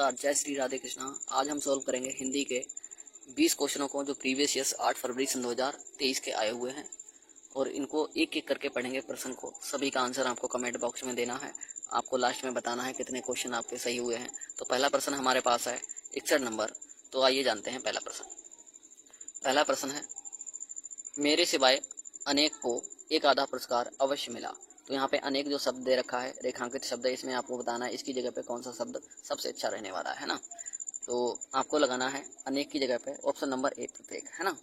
नमस्कार, जय श्री राधे कृष्णा। आज हम सॉल्व करेंगे हिंदी के 20 क्वेश्चनों को जो प्रीवियस ईयर्स 8 फरवरी सन 2023 के आए हुए हैं और इनको एक एक करके पढ़ेंगे प्रश्न को। सभी का आंसर आपको कमेंट बॉक्स में देना है। आपको लास्ट में बताना है कितने क्वेश्चन आपके सही हुए हैं। तो पहला प्रश्न हमारे पास है 61 नंबर। तो आइए जानते हैं पहला प्रश्न। पहला प्रश्न है, मेरे सिवाय अनेक को एक आधा पुरस्कार अवश्य मिला। तो यहाँ पे अनेक जो शब्द दे रखा है, रेखांकित शब्द है, इसमें आपको बताना है इसकी जगह पे कौन सा शब्द सबसे अच्छा रहने वाला है ना। तो आपको लगाना है अनेक की जगह पे ऑप्शन नंबर ए प्रत्येक, है ना।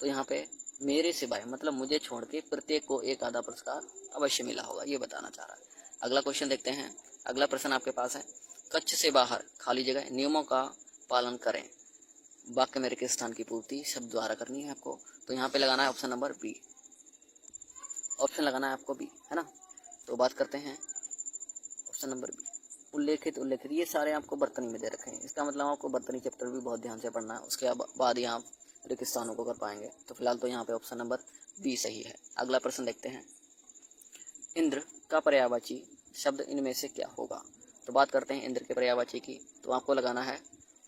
तो यहाँ पे मेरे सिवाय मतलब मुझे छोड़ के प्रत्येक को एक आधा पुरस्कार अवश्य मिला होगा, ये बताना चाह रहा है। अगला क्वेश्चन देखते हैं। अगला प्रश्न आपके पास है, कक्ष से बाहर खाली जगह नियमों का पालन करें। वाक्य में रिक्त स्थान की पूर्ति शब्द द्वारा करनी है आपको। तो यहाँ पे लगाना है ऑप्शन नंबर बी। ऑप्शन लगाना है आपको बी, है ना। तो बात करते हैं ऑप्शन नंबर बी। उल्लेखित ये सारे आपको बर्तनी में दे रखे हैं। इसका मतलब आपको बर्तनी चैप्टर भी बहुत ध्यान से पढ़ना है, उसके बाद ही आप रिक्त स्थानों को कर पाएंगे। तो फिलहाल तो यहाँ पे ऑप्शन नंबर बी सही है। अगला प्रश्न देखते हैं, इंद्र का पर्यायवाची शब्द इनमें से क्या होगा। तो बात करते हैं इंद्र के पर्यायवाची की। तो आपको लगाना है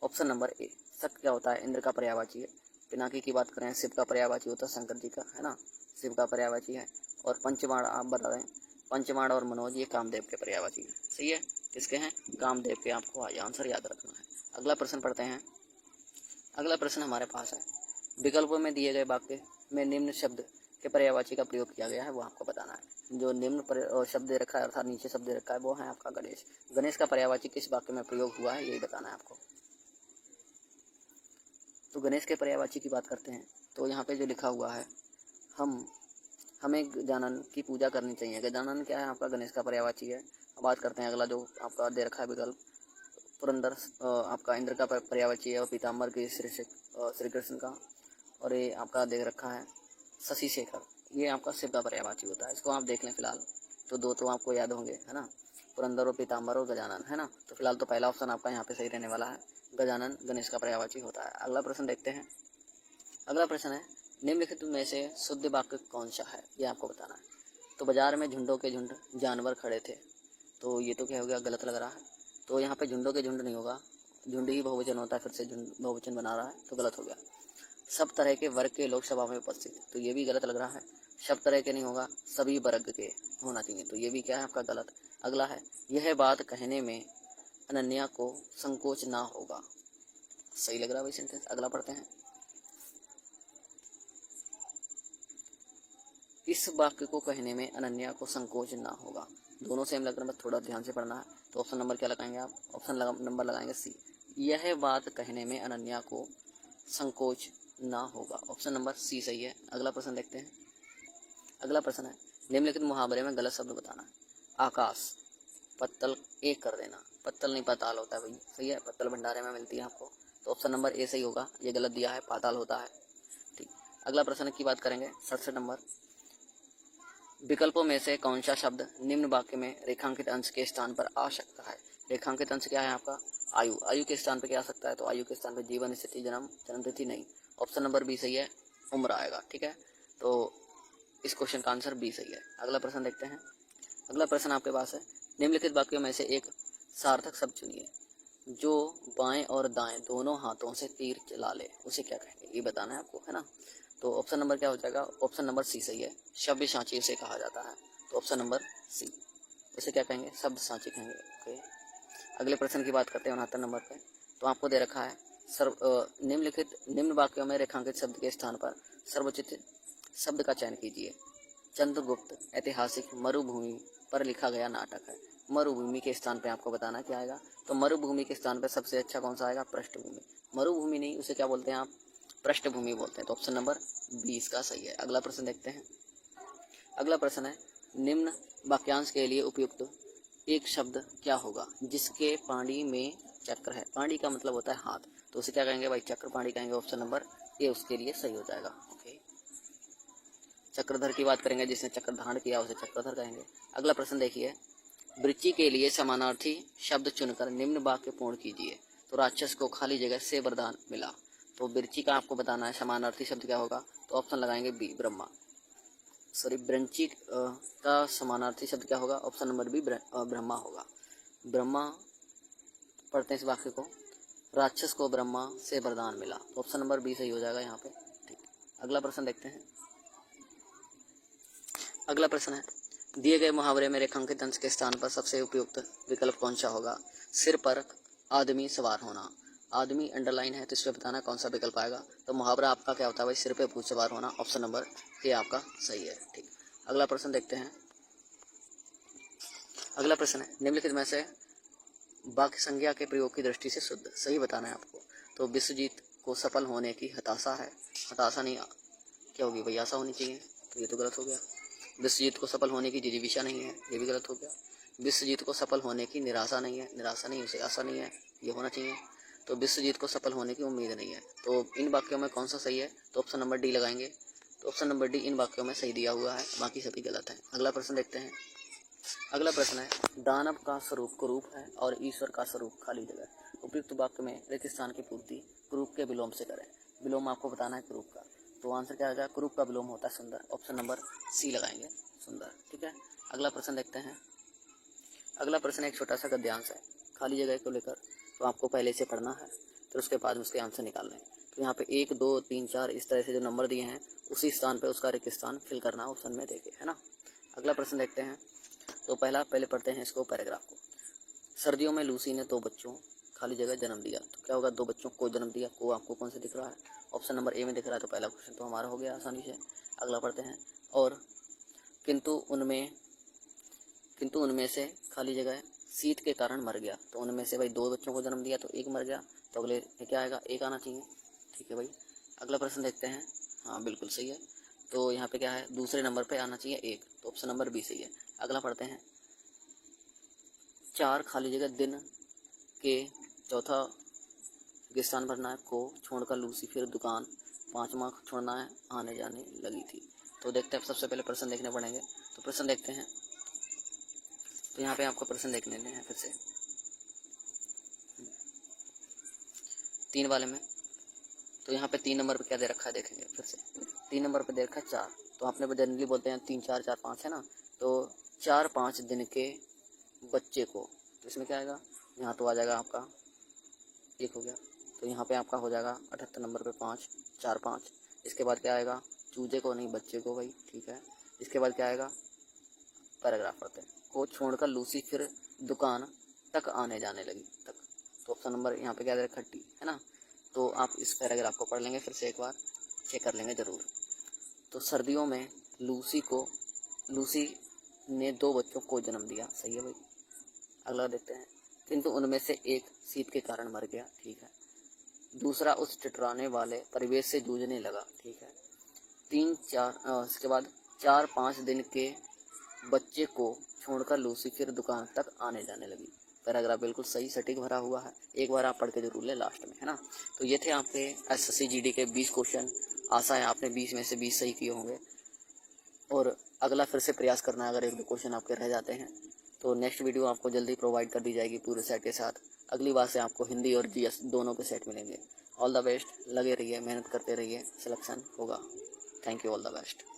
ऑप्शन नंबर ए। सत्य क्या होता है, इंद्र का पर्यायवाची है। पिनाकी की बात करें, शिव का पर्यायवाची होता है शंकर जी का, है ना, शिव का पर्यायवाची है। और पंचबाण आप बता दें, पंचबाण और मनोज ये कामदेव के पर्यायवाची है। सही है, किसके हैं, कामदेव के। आपको आंसर याद रखना है। अगला प्रश्न पढ़ते हैं। अगला प्रश्न हमारे पास है, विकल्पों में दिए गए वाक्य में निम्न शब्द के पर्यायवाची का प्रयोग किया गया है, वो आपको बताना है। जो निम्न शब्द दे रखा है अर्थात नीचे शब्द दे रखा है वो है आपका गणेश। गणेश का पर्यायवाची किस वाक्य में प्रयोग हुआ है, यही बताना है आपको। तो गणेश के पर्यायवाची की बात करते हैं। तो यहाँ पे जो लिखा हुआ है, हमें गजानन की पूजा करनी चाहिए। गजानन क्या है, आपका गणेश का पर्यायवाची है। अब बात करते हैं अगला जो आपका दे रखा है विकल्प, पुरंदर आपका इंद्र का पर्यायवाची है और पीताम्बर की श्री कृष्ण का। और ये आपका दे रखा है शशि शेखर, ये आपका शिव का पर्यायवाची होता है। इसको आप देख लें फिलहाल। तो दो तो आपको याद होंगे, है ना, पुरंदर और पीताम्बर और गजानन, है ना। तो फिलहाल तो पहला ऑप्शन आपका यहाँ पे सही रहने वाला है, गजानन गणेश का पर्यायवाची होता है। अगला प्रश्न देखते हैं। अगला प्रश्न है, निम्नलिखित में से शुद्ध वाक्य कौन सा है, ये आपको बताना है। तो बाजार में झुंडों के झुंड जानवर खड़े थे। तो ये तो क्या हो गया, गलत लग रहा है। तो यहाँ पे झुंडों के झुंड नहीं होगा, झुंड ही बहुवचन होता है, फिर से झुंड बहुवचन बना रहा है, तो गलत हो गया। सब तरह के वर्ग के लोग सभा में उपस्थित, तो ये भी गलत लग रहा है। सब तरह के नहीं होगा, सभी वर्ग के होना चाहिए, तो ये भी क्या है आपका गलत। अगला है, यह बात कहने में अनन्या को संकोच ना होगा, सही लग रहा है भाई सेंटेंस। अगला पढ़ते हैं, इस वाक्य को कहने में अनन्या को संकोच ना होगा। दोनों सेम लग रहा है, थोड़ा ध्यान से पढ़ना है। तो ऑप्शन नंबर क्या लगाएंगे आप, नंबर लगाएंगे सी। यह बात कहने में अनन्या को संकोच ना होगा, ऑप्शन नंबर सी सही है। अगला प्रश्न देखते हैं। अगला प्रश्न है, निम्नलिखित मुहावरे में गलत शब्द बताना है। आकाश पत्तल एक कर देना, पत्तल नहीं पाताल होता है भाई, सही है, पत्तल भंडारे में मिलती है आपको। तो ऑप्शन नंबर ए सही होगा, ये गलत दिया है, पाताल होता है। ठीक, अगला प्रश्न की बात करेंगे 67 नंबर। विकल्पों में से कौन सा शब्द निम्न वाक्य में रेखांकित अंश के स्थान पर आ सकता है। रेखांकित अंश क्या है आपका, आयु। आयु के स्थान पर क्या आ सकता है, तो आयु के स्थान पर जीवन स्थिति जन्म तिथि नहीं, ऑप्शन नंबर बी सही है, उम्र आएगा। ठीक है, तो इस क्वेश्चन का आंसर बी सही है। अगला प्रश्न देखते हैं। अगला प्रश्न आपके पास है, निम्नलिखित वाक्यों में से एक सार्थक शब्द चुनिए जो बाएं और दाएं दोनों हाथों से तीर चला ले, उसे क्या कहेंगे, ये बताना है आपको, है ना। तो ऑप्शन नंबर क्या हो जाएगा, ऑप्शन नंबर सी सही है, शब्द सांची उसे कहा जाता है। तो ऑप्शन नंबर सी, उसे क्या कहेंगे, शब्द सांची कहेंगे। ओके, अगले प्रश्न की बात करते हैं 69 नंबर पे। तो आपको दे रखा है, निम्न वाक्यों में रेखांकित शब्द के स्थान पर सर्वोचित शब्द का चयन कीजिए। चंद्रगुप्त ऐतिहासिक मरुभूमि पर लिखा गया नाटक है। मरुभूमि के स्थान पे आपको बताना क्या आएगा। तो मरुभूमि के स्थान पे सबसे अच्छा कौन सा आएगा, पृष्ठभूमि। मरुभूमि नहीं, उसे क्या बोलते हैं आप, पृष्ठभूमि बोलते हैं। तो ऑप्शन नंबर 20 का सही है। अगला प्रश्न देखते हैं। अगला प्रश्न है, निम्न वाक्यांश के लिए उपयुक्त एक शब्द क्या होगा जिसके पाणी में चक्र है। पाणी का मतलब होता है हाथ, तो उसे क्या कहेंगे भाई, चक्र पाणी कहेंगे। ऑप्शन नंबर ए उसके लिए सही हो जाएगा। ओके, चक्रधर की बात करेंगे, जिसने चक्र धारण किया उसे चक्रधर कहेंगे। अगला प्रश्न देखिए, वृश्चि के लिए समानार्थी शब्द चुनकर निम्न वाक्य पूर्ण कीजिए। तो राक्षस को खाली जगह से वरदान मिला। तो वृश्चि का आपको बताना है समानार्थी शब्द क्या होगा। तो ऑप्शन लगाएंगे बी, ब्रह्मा। वृश्चि का समानार्थी शब्द क्या होगा, ऑप्शन नंबर बी, ब्रह्मा होगा। ब्रह्मा पढ़ते हैं इस वाक्य को। राक्षस को ब्रह्मा से वरदान मिला, तो ऑप्शन नंबर बी सही हो जाएगा यहाँ पे। ठीक, अगला प्रश्न देखते हैं। अगला प्रश्न है, दिए गए मुहावरे में रेखांकित अंश के स्थान पर सबसे उपयुक्त विकल्प कौन सा होगा। सिर पर आदमी सवार होना। आदमी अंडरलाइन है तो इसमें बताना कौन सा विकल्प आएगा। तो मुहावरा आपका क्या होता है भाई, सिर पे भूत सवार होना। ऑप्शन नंबर ए आपका सही है। ठीक, अगला प्रश्न देखते हैं। अगला प्रश्न है, निम्नलिखित में से वाक्य संज्ञा के प्रयोग की दृष्टि से शुद्ध सही बताना है आपको। तो विश्वजीत को सफल होने की हताशा है। हताशा नहीं, क्या होगी भाई, आशा होनी चाहिए, तो ये तो गलत हो गया। विश्वजीत को सफल होने की जिजीविषा नहीं है, ये भी गलत हो गया। विश्वजीत को सफल होने की निराशा नहीं है, निराशा नहीं, उसे आशा नहीं है, ये होना चाहिए। तो विश्वजीत को सफल होने की उम्मीद नहीं है। तो इन वाक्यों में कौन सा सही है, तो ऑप्शन नंबर डी लगाएंगे। तो ऑप्शन नंबर डी इन वाक्यों में सही दिया हुआ है, बाकी सभी गलत है। अगला प्रश्न देखते हैं। अगला प्रश्न है, दानव का स्वरूप कुरूप है और ईश्वर का स्वरूप खाली जगह। उपयुक्त वाक्य में रिक्त स्थान की पूर्ति कुरूप के विलोम से करें। विलोम आपको बताना है कुरूप का, तो आंसर क्या आएगा, कुरूप का विलोम होता है सुंदर। ऑप्शन नंबर सी लगाएंगे, सुंदर। ठीक है, अगला प्रश्न देखते हैं। अगला प्रश्न एक छोटा सा गद्यांश है खाली जगह को लेकर, तो आपको पहले से पढ़ना है, फिर उसके बाद उसके आंसर निकालने हैं। तो यहाँ पे 1 2 3 4 इस तरह से जो नंबर दिए हैं उसी स्थान पे उसका रिक्त स्थान फिल करना ऑप्शन में देखे, है ना। अगला प्रश्न देखते हैं। तो पहले पढ़ते हैं इसको, पैराग्राफ को। सर्दियों में लूसी ने 2 बच्चों खाली जगह जन्म दिया। तो क्या होगा, 2 बच्चों को जन्म दिया, को आपको कौन से दिख रहा है, ऑप्शन नंबर ए में दिख रहा है। तो पहला क्वेश्चन तो हमारा हो गया आसानी से। अगला पढ़ते हैं, और किंतु उनमें से खाली जगह शीत के कारण मर गया। तो उनमें से भाई 2 बच्चों को जन्म दिया तो 1 मर गया, तो अगले क्या आएगा, 1 आना चाहिए। ठीक है भाई, अगला प्रश्न देखते हैं। हाँ बिल्कुल सही है, तो यहाँ पे क्या है, दूसरे नंबर पे आना चाहिए 1, तो ऑप्शन नंबर बी सही है। अगला पढ़ते हैं, 4 खाली जगह दिन के चौथा के स्थान भरना है, को छोड़कर लूसी फिर दुकान, 5वां छोड़ना है, आने जाने लगी थी। तो देखते हैं, सबसे पहले प्रश्न देखने पड़ेंगे। तो प्रश्न देखते हैं। तो यहाँ पे आपको प्रश्न देख लेने हैं फिर से 3 वाले में। तो यहाँ पे 3 नंबर पे क्या दे रखा है देखेंगे फिर से। 3 नंबर पे दे रखा है 4, तो आपने जनरली बोलते हैं 3 4 4 5 है ना। तो 4 5 दिन के बच्चे को, तो इसमें क्या आएगा, यहाँ तो आ जाएगा आपका 1 हो गया, तो यहाँ पे आपका हो जाएगा 78 नंबर पे 5 4 5। इसके बाद क्या आएगा, चूजे को नहीं बच्चे को भाई, ठीक है। इसके बाद क्या आएगा, पैराग्राफ पढ़ते हैं, को छोड़कर लूसी फिर दुकान तक आने जाने लगी तक। तो ऑप्शन नंबर यहाँ पे क्या दे रखा है, डी, है ना। तो आप इस पैराग्राफ को पढ़ लेंगे, फिर से एक बार चेक कर लेंगे ज़रूर। तो सर्दियों में लूसी ने 2 बच्चों को जन्म दिया, सही है भाई। अगला देखते हैं, किंतु उनमें से एक शीत के कारण मर गया, ठीक है। दूसरा उस टिटराने वाले परिवेश से जूझने लगा, ठीक है। 3 4 इसके बाद 4 5 दिन के बच्चे को छोड़कर लूसी फिर दुकान तक आने जाने लगी। पैराग्राफ बिल्कुल सही सटीक भरा हुआ है, एक बार आप पढ़ के जरूर ले लास्ट में, है ना। तो ये थे आपके एसएससी जीडी के 20 क्वेश्चन। आशा है आपने 20 में से 20 सही किए होंगे, और अगला फिर से प्रयास करना है। अगर 1 2 क्वेश्चन आपके रह जाते हैं तो नेक्स्ट वीडियो आपको जल्दी प्रोवाइड कर दी जाएगी पूरे सेट के साथ। अगली बार से आपको हिंदी और जीएस दोनों के सेट मिलेंगे। ऑल द बेस्ट, लगे रहिए, मेहनत करते रहिए, सिलेक्शन होगा। Thank you, all the best.